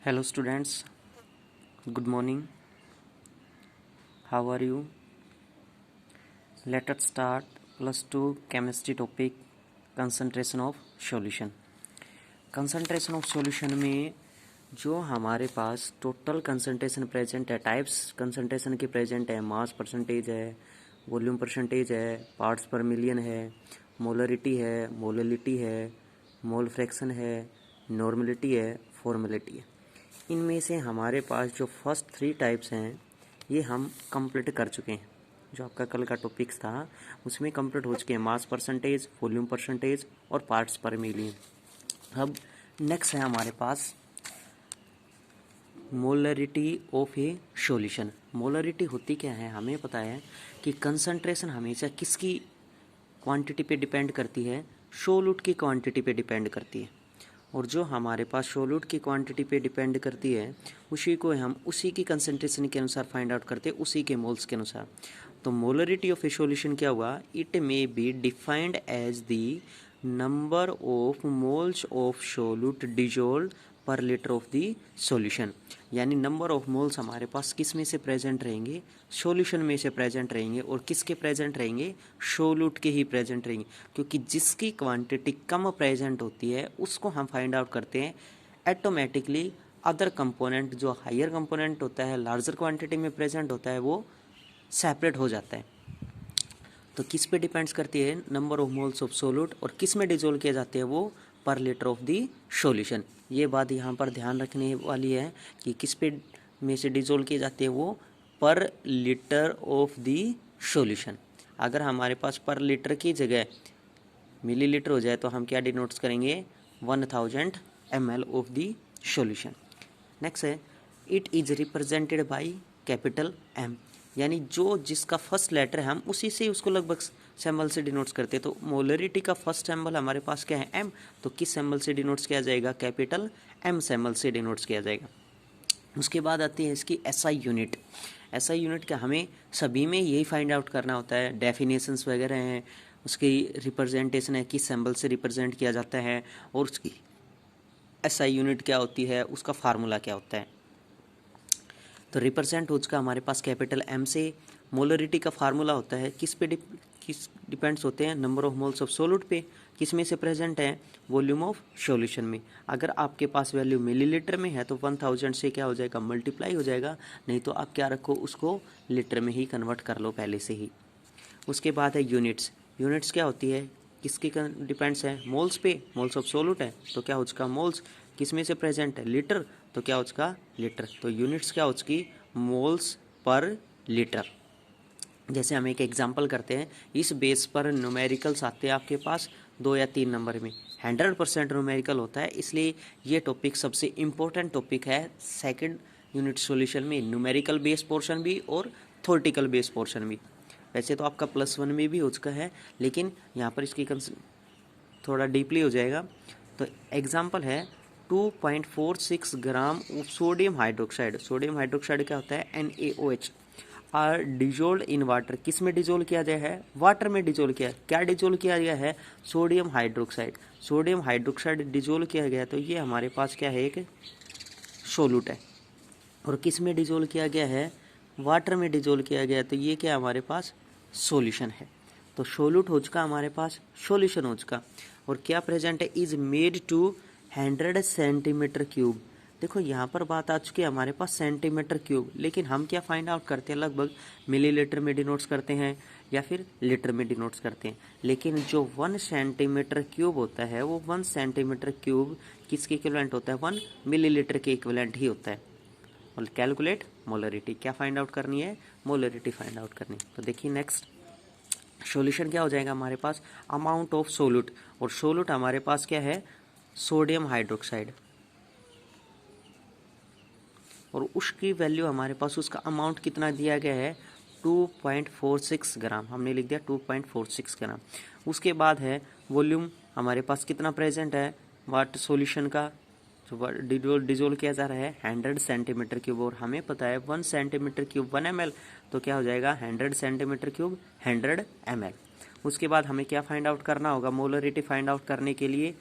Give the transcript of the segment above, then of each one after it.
Hello students, good morning. How are you? Let us start +2 chemistry topic concentration of solution. Concentration of solution में जो हमारे पास total concentration present है, types concentration के present है, mass percentage है, volume percentage है, parts per million है, molarity है, मोललिटी है, मोल फ्रैक्शन है, नॉर्मलिटी है, फॉर्मेलिटी है। इनमें से हमारे पास जो फर्स्ट 3 टाइप्स हैं ये हम कंप्लीट कर चुके हैं। जो आपका कल का टॉपिक्स था उसमें कंप्लीट हो चुके हैं, मास परसेंटेज, वॉल्यूम परसेंटेज और पार्ट्स पर मिलियन। अब नेक्स्ट है हमारे पास molarity of a solution. Molarity होती क्या है, हमें पता है कि कंसंट्रेशन हमेशा किसकी क्वांटिटी पे डिपेंड करती है, सोल्यूट की क्वांटिटी पे डिपेंड करती है। और जो हमारे पास सोल्यूट की क्वांटिटी पे डिपेंड करती है उसी को हम उसी की कंसंट्रेशन के अनुसार फाइंड आउट करते हैं, उसी के मोल्स के अनुसार। तो मोलरिटी ऑफ ए सॉल्यूशन क्या हुआ, it may be defined as the number of moles of solute dissolve per litre of the solution. यानी नंबर ऑफ मोल्स हमारे पास किस में से प्रेजेंट रहेंगे, सॉल्यूशन में से प्रेजेंट रहेंगे। और किसके प्रेजेंट रहेंगे, सोल्यूट के ही प्रेजेंट रहेंगे, क्योंकि जिसकी क्वांटिटी कम प्रेजेंट होती है उसको हम फाइंड आउट करते हैं ऑटोमेटिकली। अदर कंपोनेंट जो हायर कंपोनेंट होता है, लार्जर क्वांटिटी में प्रेजेंट होता है, वो सेपरेट हो जाता है। तो किस पे डिपेंड्स करती है, number of moles of solute, और किस में डिजोल्व किए जाते हैं वो पर लीटर ऑफ दी सॉल्यूशन। ये बात यहाँ पर ध्यान रखने वाली है कि किस पे में से डिजोल्व किए जाते हैं वो पर लीटर ऑफ दी सॉल्यूशन। अगर हमारे पास पर लीटर की जगह मिलीलीटर हो जाए तो हम क्या डिनोट्स करेंगे, 1000 ml of the solution. Next है it is represented by capital M, यानी जो जिसका फर्स्ट लेटर है हम उसी से उसको लगभग सिंबल से डिनोट्स करते हैं। तो मोलरिटी का फर्स्ट सिंबल हमारे पास क्या है, एम, तो किस सिंबल से डिनोट्स किया जाएगा, कैपिटल एम सिंबल से डिनोट्स किया जाएगा। उसके बाद आती है इसकी एसआई यूनिट। एसआई यूनिट क्या, हमें सभी में यही फाइंड आउट करना होता है, डेफिनेशंस वगैरह हैं, उसकी रिप्रेजेंटेशन है, किस सिंबल से रिप्रेजेंट किया जाता है, और उसकी एसआई यूनिट क्या होती है, उसका फार्मूला क्या होता है। तो रिप्रेजेंट हो चुका हमारे पास कैपिटल एम से। मोलरिटी का फार्मूला होता है किस पे किस डिपेंड्स होते हैं, number of moles of solute पे, किस में से प्रेजेंट है, वॉल्यूम ऑफ सॉल्यूशन में। अगर आपके पास वैल्यू मिलीलीटर में है तो 1000 से क्या हो जाएगा, मल्टीप्लाई हो जाएगा, नहीं तो आप क्या रखो, उसको लीटर में ही कन्वर्ट कर लो पहले से ही। उसके बाद है यूनिट्स। यूनिट्स क्या होती है, किसके डिपेंड्स है, मोल्स पे, मोल्स ऑफ सोल्यूट है तो क्या हो चुका, मोल्स किस में से प्रेजेंट है, लीटर, तो क्या हो चुका, लीटर। तो यूनिट्स क्या हो चुकी, मोल्स पर लीटर। जैसे हम एक एग्जांपल करते हैं, इस बेस पर न्यूमेरिकल्स आते हैं आपके पास 2 या 3 नंबर में, 100% न्यूमेरिकल होता है, इसलिए ये टॉपिक सबसे इम्पोर्टेंट टॉपिक है सेकंड यूनिट सॉल्यूशन में, न्यूमेरिकल बेस पोर्शन भी और थ्योरेटिकल बेस पोर्शन भी। वैसे तो आपका +1 में भी हो चुका है, लेकिन यहाँ पर इसकी थोड़ा डीपली हो जाएगा। तो एग्जाम्पल है 2.46 gram of sodium hydroxide. Sodium hydroxide क्या होता है, NaOH, are dissolve in water. किस में डिजोल्व किया गया है, वाटर में डिजोल्व किया। क्या डिजोल्व किया गया है, sodium hydroxide. Sodium hydroxide dissolve किया गया तो ये हमारे पास क्या है, एक सोल्यूट है। और किस में डिजोल्व किया गया है, वाटर में डिजोल्व किया गया तो ये क्या हमारे पास सॉल्यूशन है। तो सोल्यूट हो चुका हमारे पास, सॉल्यूशन हो चुका। और क्या प्रेजेंट है, is made to 100 centimetre cube. देखो यहाँ पर बात आ चुकी है हमारे पास सेंटीमीटर क्यूब, लेकिन हम क्या फाइंड आउट करते हैं, लगभग मिलीलीटर में डिनोट्स करते हैं या फिर लीटर में डिनोट्स करते हैं। लेकिन जो 1 सेंटीमीटर क्यूब होता है वो 1 सेंटीमीटर क्यूब किसके इक्विवेलेंट होता है, 1 मिलीलीटर के इक्विवेलेंट ही होता है। और कैलकुलेट मोलरिटी, क्या फाइंड आउट करनी है, मोलरिटी फाइंड आउट करनी। तो देखिए नेक्स्ट सॉल्यूशन क्या हो जाएगा हमारे पास, अमाउंट ऑफ सोल्यूट। और सोल्यूट हमारे पास क्या है, सोडियम हाइड्रोक्साइड, और उसकी वैल्यू हमारे पास, उसका अमाउंट कितना दिया गया है, 2.46 ग्राम, हमने लिख दिया 2.46 ग्राम। उसके बाद है वॉल्यूम हमारे पास कितना प्रेजेंट है, वाटर सॉल्यूशन का जो डिजोल्व किया जा रहा है 100 सेंटीमीटर क्यूब, और हमें पता है 1 सेंटीमीटर क्यूब 1 ml, तो क्या हो जाएगा 100 सेंटीमीटर क्यूब 100 ml। उसके बाद हमें क्या फाइंड आउट करना होगा, मोलरिटी फाइंड आउट करने के लिए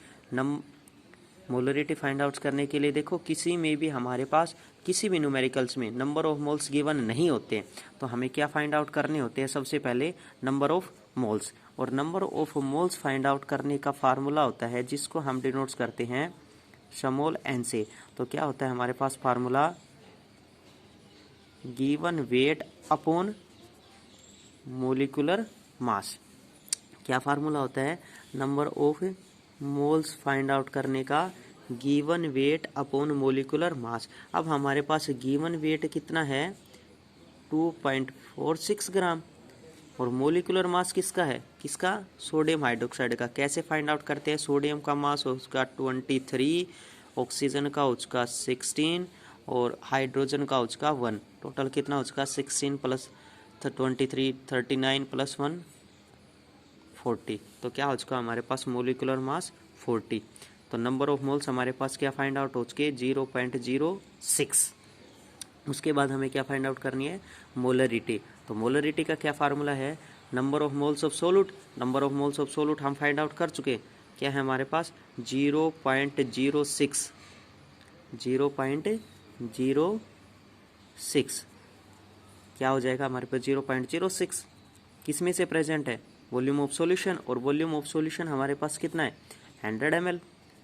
मोलरिटी फाइंड आउट करने के लिए देखो किसी में भी हमारे पास किसी भी न्यूमेरिकल्स में नंबर ऑफ मोल्स गिवन नहीं होते, तो हमें क्या फाइंड आउट करने होते हैं, सबसे पहले नंबर ऑफ मोल्स। और number of moles find out करने का फार्मूला होता है जिसको हम डिनोट्स करते हैं स्मॉल एन से। तो क्या होता है हमारे पास formula, given weight upon molecular mass. क्या फार्मूला होता है, number of moles find out करने का given weight upon molecular mass. अब हमारे पास गिवन वेट कितना है, 2.46 ग्राम, और मोलिकुलर मास किसका है, किसका, सोडियम हाइड्रोक्साइड का। कैसे फाइंड आउट करते हैं, सोडियम का मास उसका 23, ऑक्सीजन का उसका 16 और हाइड्रोजन का उसका 1, टोटल कितना उसका 16 प्लस 23 39 प्लस 1 40। तो क्या हो चुका हमारे पास मोलिकुलर मास 40। तो नंबर ऑफ मोल्स हमारे पास क्या फाइंड आउट हो चुके 0.06। उसके बाद हमें क्या फाइंड आउट करनी है, मोलरिटी। तो मोलरिटी का क्या फार्मूला है, number of moles of सोलूट। Number of moles of सोलूट हम फाइंड आउट कर चुके, क्या है हमारे पास 0.06। 0.06 क्या हो जाएगा हमारे पास, 0.06 किस में से प्रेजेंट है, वॉल्यूम ऑफ सॉल्यूशन, और वॉल्यूम ऑफ सॉल्यूशन हमारे पास कितना है 100 ml।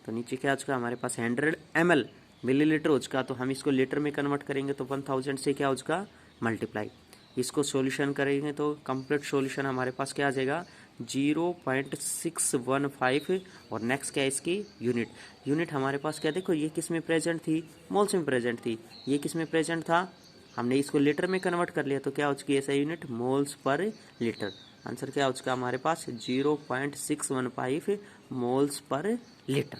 तो नीचे क्या हो चुका हमारे पास 100 ml मिलीलीटर हो चुका। तो हम इसको लीटर में कन्वर्ट करेंगे तो 1000 से क्या हो चुका मल्टीप्लाई, इसको सॉल्यूशन करेंगे तो कंप्लीट सॉल्यूशन हमारे पास क्या आ जाएगा 0.615। और नेक्स्ट क्या है इसकी यूनिट। यूनिट हमारे पास क्या, देखो ये किस में प्रेजेंट थी, मोल्स में प्रेजेंट थी, ये किस में प्रेजेंट था, हमने इसको लीटर में कन्वर्ट कर लिया तो क्या हो चुकी है ऐसा unit, moles per litre. Answer क्या हो चुका हमारे पास 0.615 मोल्स पर लीटर।